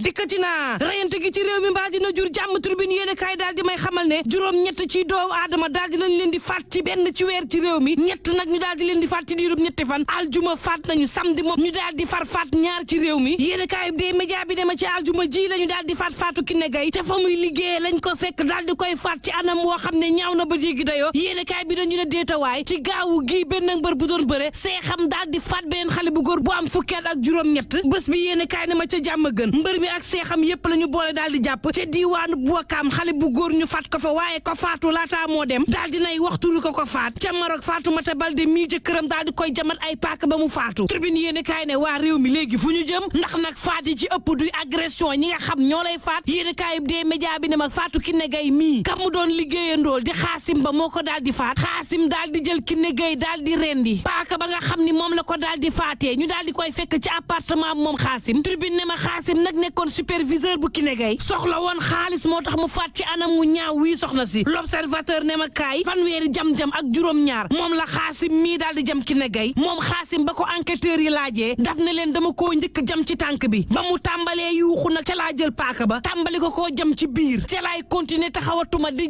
dikkati naa rayante gi ci réew mi mbaa dina jur jàmm. Tribune yéene kaay daal di may xamal ne juróom-ñett ci doomu aadama daal di nañ leen di faat ci benn ci weer ci réew mi ñett nag ñu daal di leen di faat ci diirub ñetti fan aljuma faat nañu samedi moom ñu daal di faat ñaar ci réew mi yéene kaay des média bi dema ci aljuma ji la ñu daal di faatu Kiné Gaye ca fa muy liggéeye lañ ko fekk daal di koy faat ci anam woo xam ne ñaaw na ba jéggi dayoo yéene kaay bi dañu ne déetawaay ci gaawu gii benn mbër bu doon bëre seexam daal di faat beneen xale bu góor bu am fukki at ak juróom-ñett bés bi yéene kaay ne ma ca jàmm gën mbër mi ak seexam yépp la ñu boole daal di jàpp ca diiwaanu Wakaam xale bu góor ñu faat ko fa waaye ko faatu laataa moo dem daal di nay waxtu lu ko faat ca Maroc Fatoumata Baldé mii jëkkëram daal di koy jamat ay paak ba mu faatu Tribune yéene kaay ne waa réew mi léegi fu ñu jëm ndax nag faat yi ci ëpp duy agression ñi nga xam ñoo lay faat yéene kaay des média bi ne mag faatu Kiné Gaye mii kam mu doon liggéeyandool di xaasim ba moo ko daal di faat xaasim daal di jël Kiné Gaye daal di rendi paaka ba nga xam ni moom la ko daal di faatee ñu daal di koy fekk ci appartement moom xaasim Tribune ne ma xaasim nag nekkoon superviseur bu Kiné Gaye soxla woon xaalis moo tax mu faat ci anam wu ñaaw wii soxna si L'Observateur ne ma kaay fanweeri jam-jam ak juróom-ñaar moom la xaasim mii daal di jam Kiné Gaye moom xaasim ba ko enquêteurs yi laajee daf ne leen dama koo njëkk jam ci tànk bi ba mu tàmbalee yuuxu nag ca laa jël paaka ba tàmbali ko koo jam ci biir ca laay continuer taxawatuma di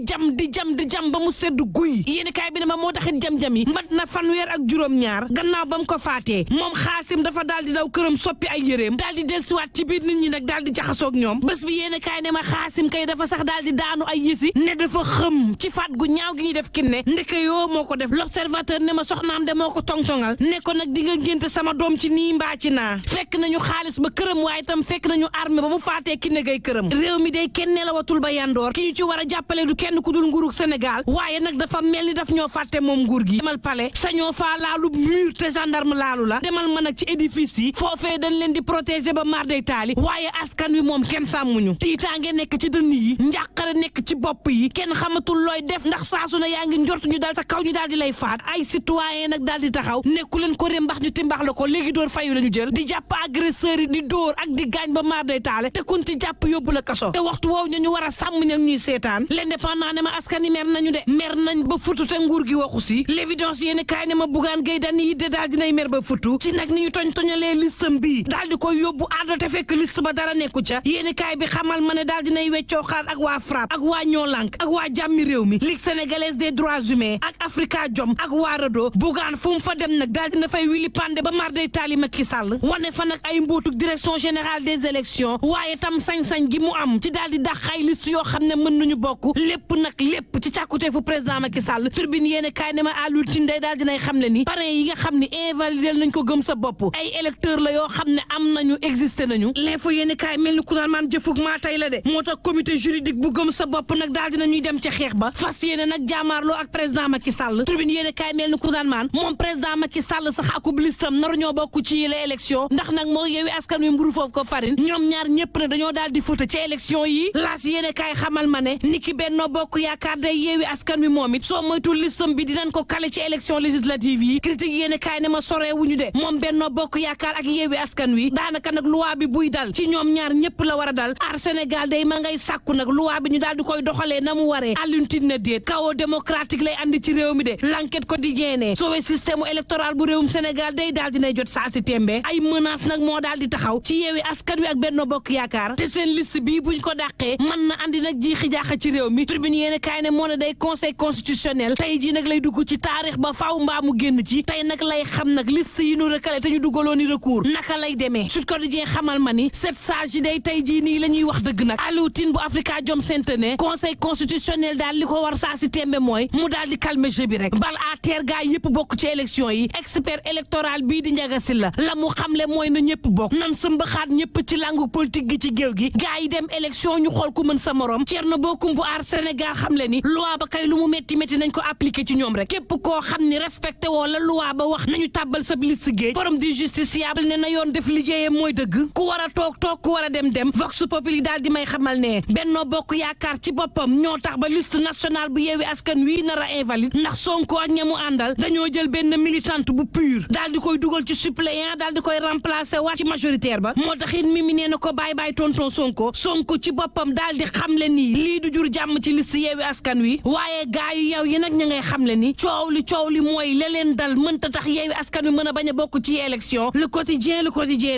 jam ba mu sedd guy yéeni kaay bi ne ma moo taxit jam-jam yi mat na fanweer ak juróom-ñaar gannaaw ba mu ko faatee moom xaasim dafa daal di daw këram soppi ay yéreem daal di dellusiwaat ci biir nit ñi nag daal di jaxasoog ñoom bés bi yéeni kaay ne ma xaasim kay dafa sax daal di daanu ay yësi ne dafa xëm ci faat gu ñaaw gi ñuy def Kiné ndeke yoo moo ko def L'Observateur ne ma soxnaam de moo ko tongtongal ne ko nag di nga ngénte sama doom ci nii mbaa ci naa fekk nañu xaalis ba këram waaye itam fekk nañu armée ba mu faatee Kiné Gaye këram réew mi day kenn nelawatul ba yandoor ki ñu ci war a jàppale du kenn ku dul nguurug Sénégal waaye nag dafa mel ni daf ñoo fàtte moom nguur gi demal palais sañoo faa laalu mur te gendarme laalu la demal ma nag ci édifice yi foofee dañ leen di protéger ba mar day taali waaye askan wi moom kenn sàmmuñu tiitaange nekk ci dënn yi njàqare nekk ci bopp yi kenn xamatul looy def ndax saasu na yaa ngi njort ñu daal sa kaw ñu daal di lay faat ay citoyen nag daal di taxaw nekku leen ko rembax ñu timbax la ko léegi door fayu la ñu jël di jàpp agresseurs yi di dóor ak di gaañ ba maar day taale te kun ci jàpp yóbbu la kaso te waxtu woowu ñu war a sàmm ñag ñuy seetaan l'indépendant ne ma askan yi mer nañu de mer nañ ba futu te nguur gi waxu si l'évidence yéeni kaay ne ma Bougane Gueye Dany yi de daal dinay mer ba futu ci nag ni ñu toñalee listam bi daal di koy yóbbu àddo te fekk liste ba dara nekku ca yéeni kaay bi xamal ma ne daal dinay weccoo xalaat ak waa FRAPP ak waa ñoo lànk ak waa jàmmi réew mi Ligue sénégalaise des droits humains ak Africa Jom ak waa RADDHO Bougane fu mu fa dem nag daal dina fay wili pande ba mar day taali Macky Sall wane fa nag ay mbootuk direction générale des élections waaye tam sañ-sañ gi mu am ci daal di dàq ay liste yoo xam ne mën nañu bokk lépp nag lépp ci càkkute fu président Macky Sall Tribune yéene kaay ne ma àllul tindey daal dinay xam le ni parrain yi nga xam ne invalidé nañ ko gëm sa bopp ay électeurs la yoo xam ne am nañu existé nañu l'info yéene kaay mel ni ku naan maan jëfug maa tey la de moo tax comité juridique bu gëm sa bopp nag daal dinañuy dem ca xeex ba fas yéene nag jaamaarloo ak président Macky Sall Tribune yéene kaay mel ni ku naan maan moom président Macky Sall sax akub listam naru ñoo bokk ci yile élection ndax nag moo Yewwi Askan Wi mburu foofu ko farine ñoom ñaar ñëpp ne dañoo daal di fóote ci élection yi laas yéene kaay xamal ma ne niki Benno Bokk Yaakaar day Yewwi Askan Wi moom it soo moytul listam bi dinañ ko kale ci élection législative yi critique yéene kaay ne ma soree wuñu de moom Benno Bokk Yaakaar ak Yewwi Askan Wi daanaka nag loi bi buy dal ci ñoom ñaar ñëpp la war a dal Aar Sénégal day ma ngay sàkku nag loi bi ñu daal di koy doxalee na mu waree Alioune Tine na déet chaos démocratique lay andi ci réew mi de l'enquête quotidien ne soowee système électoral bu réewum Sénégal day daal dinay jot saa si tembe ay menace nag moo daal di taxaw ci Yewwi Askan Wi ak Benno Bokk Yaakaar te seen liste bii buñ ko dàqee mën na andi nag jiixi jaaxa ci réew mi Tribune yéene kaay ne moo ne day conseil constitutionnel tey jii nag lay dugg ci taarix ba faaw mbaa mu génn ci tey nag lay xam nag liste yi nu recalé te ñu dugaloo ni recours naka lay demee Sud Quotidien xamal ma ni sept sages yi day tey jii nii la ñuy wax dëgg nag Aliou Tine bu Africa Jom Center ne conseil constitutionnel daal li ko war saa si tembe mooy mu daal di calmer jeu bi rek bal à terre gaa yëpp bokk ci élection yi expert électoral bii di Ndiaga Sylla la mu xamle mooy na ñëpp bokk nan sa mbaxaat ñëpp ci langu politique gi ci géew gi gaa yi dem élection ñu xool ku mën sa morom Thierno Bocoum bu Aar Sénégal xamle ni loi ba kay lu mu métti nañ ko appliqué ci ñoom rek képp koo xam ni respecté woo la loi ba wax nañu tàbbal sa liste géej forum du justiciable ne na yoon def liggéeyam mooy dëgg ku war a toog ku war a dem vox populi daal di may xamal ne Benno Bokk Yaakaar ci boppam ñoo tax ba liste nationale bu Yewwi Askan Wi nar a invalide ndax Sonko ak ñamu àndal dañoo jël benn militante bu pur daal di koy dugal ci suppléant daal di koy remplacer waat ci majoritaire ba moo tax it Mimi nee na ko bàyyi tonton Sonko ci boppam daal di xamle nii lii du jur jàmm ci liste Yewwi Askan Wi waaye gaa yu yow yi nag ña ngay xamle ni coow li mooy la leen dal mënta tax Yewwi Askan Wi mën a bañ a bokk ci élection le quotidien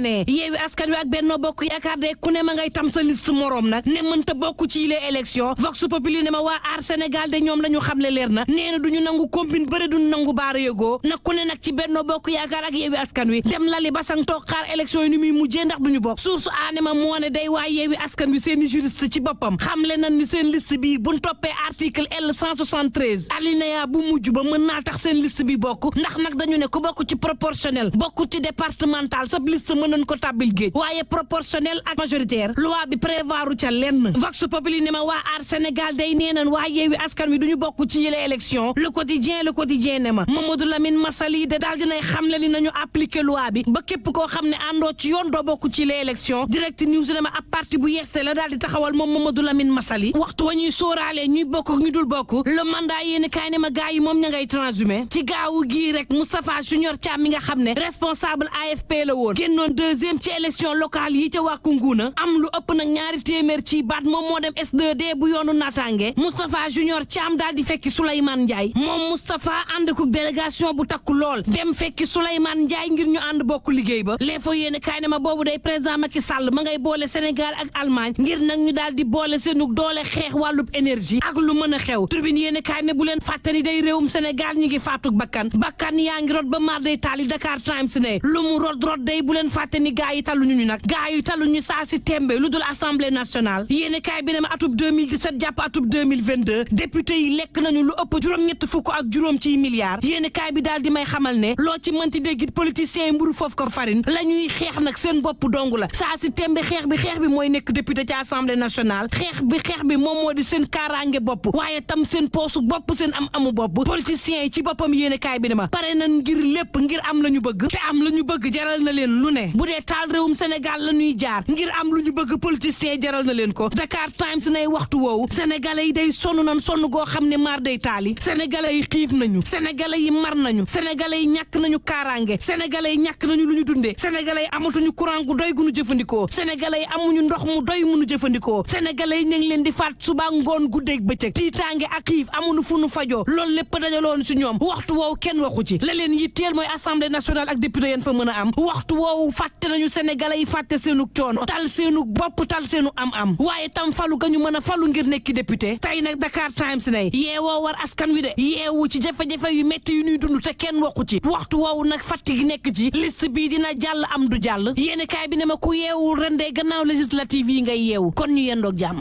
ne Yewwi Askan Wi ak Benno Bokk Yaakaar Dakar de ku ne ma ngay tam sa liste morom nag ne mënta bokk ci les élections Vox Populi ne ma waa Aar Sénégal de ñoom la ñu xamle leer na nee na duñu nangu combine bëri duñu nangu baara yëgoo nag ku ne nag ci Benno Bokk Yaakaar ak Yewwi Askan Wi dem lali basang toog xaar élection yi ni muy mujjee ndax duñu bokk source aane ma moo ne day waa Yewwi Askan Wi seeni juriste ci boppam xamle nañ ni seen liste bi buñ toppee article L 173 alinéa bu mujj ba mën naa tax seen liste bi bokk ndax nag dañu ne ku bokk ci proportionnel bokk ci départemental sa liste mën nañ ko tàbbil géej waaye proportionnel ak majoritaire loi bi prévoiru ca lenn Vox Populi ne ma waa Aar Sénégal day nee nañ waa Yewwi Askan Wi duñu bokk ci yile élection le quotidien ne ma Mamadou Lamine Massaly de daal dinay xamle ni nañu appliquer loi bi ba képp koo xam ne àndoo ci yoon doo bokk ci yile élection direct news ne ma ab parti bu yeeste la daal di taxawal moom Mamadou Lamine Massaly waxtu wa ñuy sóoraale ñuy bokk ak ñu dul bokk le mandat yéeni kaay ne ma gaa yi moom ña ngay transhumé ci gaawu gii rek Moustapha Junior Thiam mi nga xam ne responsable AFP la woon génnoon deuxième ci élection locale yi ca wàkku nguuna am lu ëpp nag ñaari téeméer ci baat moom moo dem S2D bu yoonu naataange Moustapha Junior Thiam daal di fekki Souleymane Ndiaye moom Moustapha ànd ko délégation bu takku lool dem fekki Souleymane Ndiaye ngir ñu ànd bokk liggéey ba l'info yéene kaay ne ma boobu day président Macky Sall ma ngay boole Sénégal ak Allemagne ngir nag ñu daal di boole seenu doole xeex wàllub énergie ak lu mën a xew tribune yéene kaay ne bu leen fàttani day réewum Sénégal ñi ngi faatug bakkan yaa ngi rot ba mar day taali Dakar Times ne lu mu rot day bu leen fàttani gaa yi taluñu ñu nag gaa yi taluñu saa si tembe lu dul assemblée nationale yéene kaay bi ne ma atub 2017 jàpp atub 2022 député yi lekk nañu lu ëpp juróom-ñett fukk ak juróom ci milliards yéene kaay bi daal di may xamal ne loo ci mënti déggit politiciens yi mburu foofu ko farine la ñuy xeex nag seen bopp dong la saa si tembe xeex bi mooy nekk député ci assemblée nationale xeex bi moom moo di seen kaaraange bopp waaye tam seen poosu bopp seen amu bopp politiciens yi ci boppam yéene kaay bi ne ma pare nañ ngir lépp ngir am la ñu bëgg te am la ñu bëgg jaral na leen lu ne bu dee taal réewum Sénégal la ñuy jaar ngir am lu ñu bëgg politiciens jaral na leen ko Dakar Times nay waxtu woowu sénégalais yi day sonn goo xam ne maar day taali sénégalais yi xiif nañu sénégalais yi mar nañu sénégalais yi ñàkk nañu kaaraange sénégalais yi ñàkk nañu lu ñu dundee sénégalais yi amatuñu courant gu doy gu ñu jëfandikoo sénégalais yi amuñu ndox mu doy mu ñu jëfandikoo sénégalais yi ñu ngi leen di faat suba ngoon guddeeg bëccëg tiitaange ak xiif amuñu fu nu fajoo loolu lépp dajaloon si ñoom waxtu woowu kenn waxu ci la leen yitteel mooy assemblée nationale ak député yéen fa mën a am waxtu woowu fàtte nañu sénégalais yi fàtte seenu coono tal seenu bopp tal seenu am waaye tam falu ga ñu mën a falu ngir nekki député tey nag Dakar Times ne yeewoo war askan wi de yeewu ci jafe-jafe yu métti yu ñuy dund te kenn waxu ci waxtu woowu nag fàtte gi nekk ci liste bii dina jàll am du jàll yéene kaay bi ne ma ku yeewul ren de gannaaw législative yi ngay yeewu kon ñu yendoog jàmm